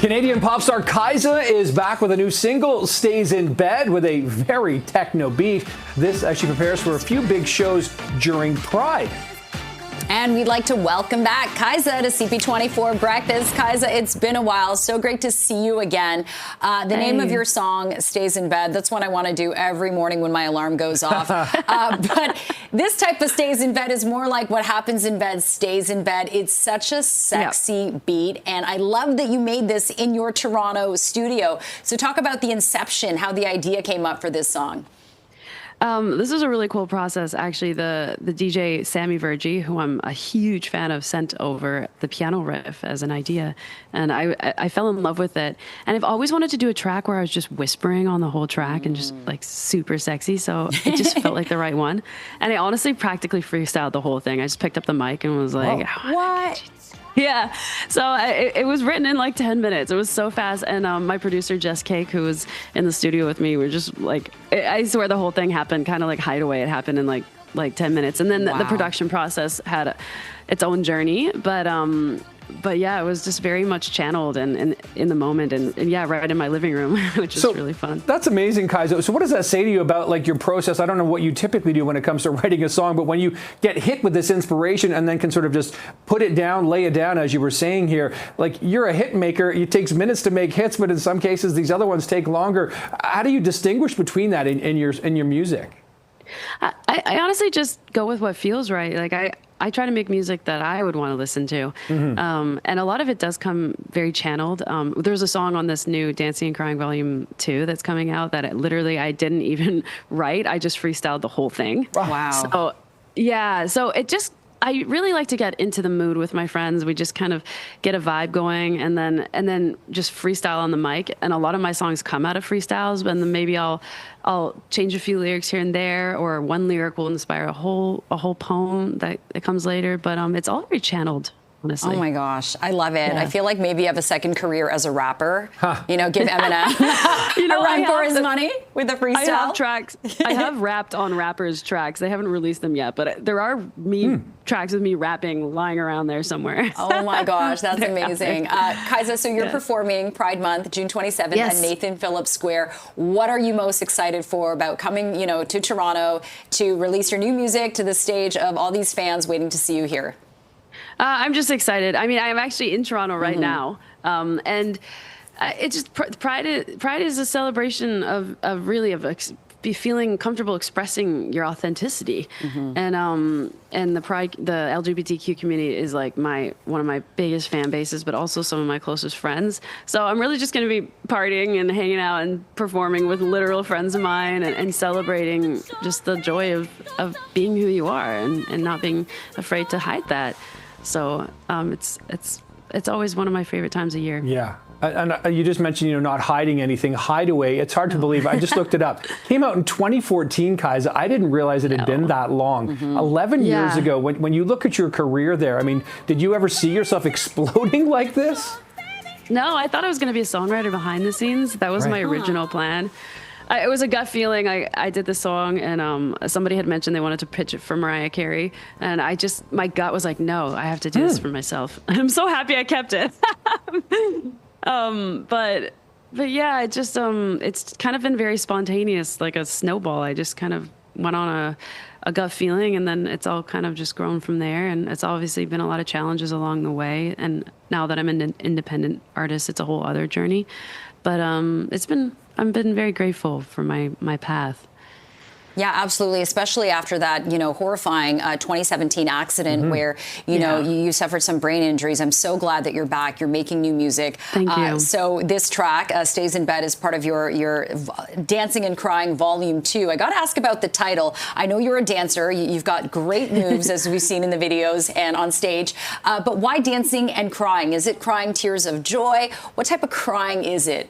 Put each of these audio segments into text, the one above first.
Canadian pop star Kiesza is back with a new single, Stays in Bed, with a very techno beat. This as she prepares for a few big shows during Pride. And we'd like to welcome back Kiesza to CP24 Breakfast. Kiesza, it's been a while. So great to see you again. The name of your song, Stays in Bed, that's one I want to do every morning when my alarm goes off. But this type of Stays in Bed is more like what happens in bed stays in bed. It's such a sexy beat. And I love that you made this in your Toronto studio. So talk about the inception, how the idea came up for this song. This is a really cool process. Actually, the DJ Sammy Vergy, who I'm a huge fan of, sent over the piano riff as an idea, and I fell in love with it. And I've always wanted to do a track where I was just whispering on the whole track and just like super sexy. So it just felt like the right one. And I honestly practically freestyled the whole thing. I just picked up the mic and was like, oh, what? Yeah, so it was written in like 10 minutes. It was so fast. And my producer, Jess Cake, who was in the studio with me, were just like, I swear the whole thing happened kind of like Hideaway. It happened in like 10 minutes. And then the production process had its own journey. But yeah, it was just very much channeled and in the moment and yeah, right in my living room, which is really fun. That's amazing, Kiesza. So what does that say to you about like your process? I don't know what you typically do when it comes to writing a song, but when you get hit with this inspiration and then can sort of just put it down, lay it down, as you were saying here, like you're a hit maker. It takes minutes to make hits, but in some cases, these other ones take longer. How do you distinguish between that in your music? I honestly just go with what feels right. Like I try to make music that I would want to listen to. And a lot of it does come very channeled. There's a song on this new Dancing and Crying Volume 2 that's coming out that I didn't even write. I just freestyled the whole thing. Wow. So yeah, so I really like to get into the mood with my friends. We just kind of get a vibe going and then just freestyle on the mic. And a lot of my songs come out of freestyles, but then maybe I'll change a few lyrics here and there, or one lyric will inspire a whole poem that comes later. But it's all very channeled, honestly. Oh my gosh, I love it. Yeah. I feel like maybe you have a second career as a rapper. You know, give Eminem a run for his money with the freestyle. I have tracks. I have rapped on rappers' tracks. They haven't released them yet, but there are tracks with me rapping lying around there somewhere. Oh my gosh, that's amazing. Kiesza, so you're performing Pride Month, June 27th at Nathan Phillips Square. What are you most excited for about coming, to Toronto to release your new music to the stage of all these fans waiting to see you here? I'm just excited. I mean, I'm actually in Toronto right now, and it's just Pride is a celebration of feeling comfortable expressing your authenticity, and the LGBTQ community is like one of my biggest fan bases, but also some of my closest friends. So I'm really just going to be partying and hanging out and performing with literal friends of mine and celebrating just the joy of being who you are and not being afraid to hide that. So it's always one of my favorite times of year. Yeah. And you just mentioned, not hiding anything. Hideaway, it's hard to believe. I just looked it up. Came out in 2014, Kiesza. I didn't realize it had been that long. 11 years ago. When you look at your career there, I mean, did you ever see yourself exploding like this? No, I thought I was going to be a songwriter behind the scenes. That was my original plan. It was a gut feeling. I did the song, and somebody had mentioned they wanted to pitch it for Mariah Carey, and my gut was like, no, I have to do this for myself. I'm so happy I kept it. But yeah, it just it's kind of been very spontaneous, like a snowball. I just kind of went on a gut feeling, and then it's all kind of just grown from there. And it's obviously been a lot of challenges along the way. And now that I'm an independent artist, it's a whole other journey. But I've been very grateful for my path. Yeah, absolutely. Especially after that, horrifying 2017 accident where, you suffered some brain injuries. I'm so glad that you're back. You're making new music. Thank you. So this track, Stays in Bed, is part of your Dancing and Crying Volume 2. I got to ask about the title. I know you're a dancer. You've got great moves, as we've seen in the videos and on stage. But why dancing and crying? Is it crying tears of joy? What type of crying is it?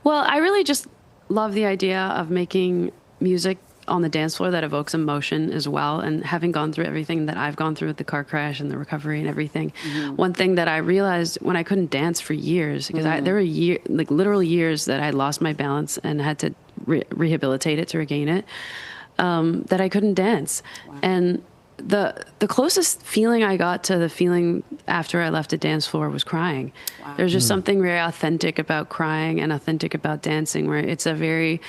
Well, I really just love the idea of making music on the dance floor that evokes emotion as well. And having gone through everything that I've gone through with the car crash and the recovery and everything, one thing that I realized when I couldn't dance for years, because there were literal years that I lost my balance and had to rehabilitate it to regain it, that I couldn't dance. And the closest feeling I got to the feeling after I left a dance floor was crying. Wow. There's just something very authentic about crying and authentic about dancing, where it's a very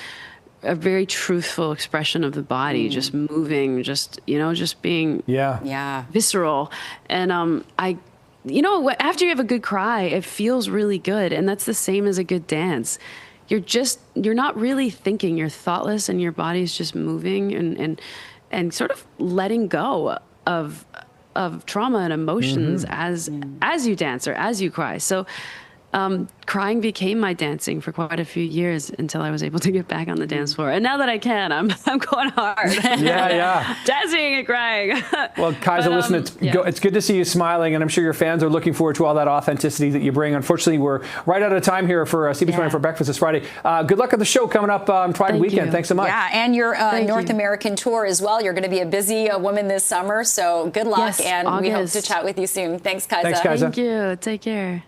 truthful expression of the body, just moving, just being visceral. And after you have a good cry, it feels really good, and that's the same as a good dance. You're not really thinking, you're thoughtless, and your body's just moving and sort of letting go of trauma and emotions as you dance or as you cry. So crying became my dancing for quite a few years until I was able to get back on the dance floor. And now that I can, I'm going hard. Dancing and crying. Well, Kiesza, listen, it's good to see you smiling, and I'm sure your fans are looking forward to all that authenticity that you bring. Unfortunately, we're right out of time here for CP24 Breakfast this Friday. Good luck at the show coming up on Pride Weekend. Thanks so much. Yeah, and your North American tour as well. You're going to be a busy woman this summer, so good luck, and we hope to chat with you soon. Thanks, Kiesza. Thanks, Kiesza. Thank you. Take care.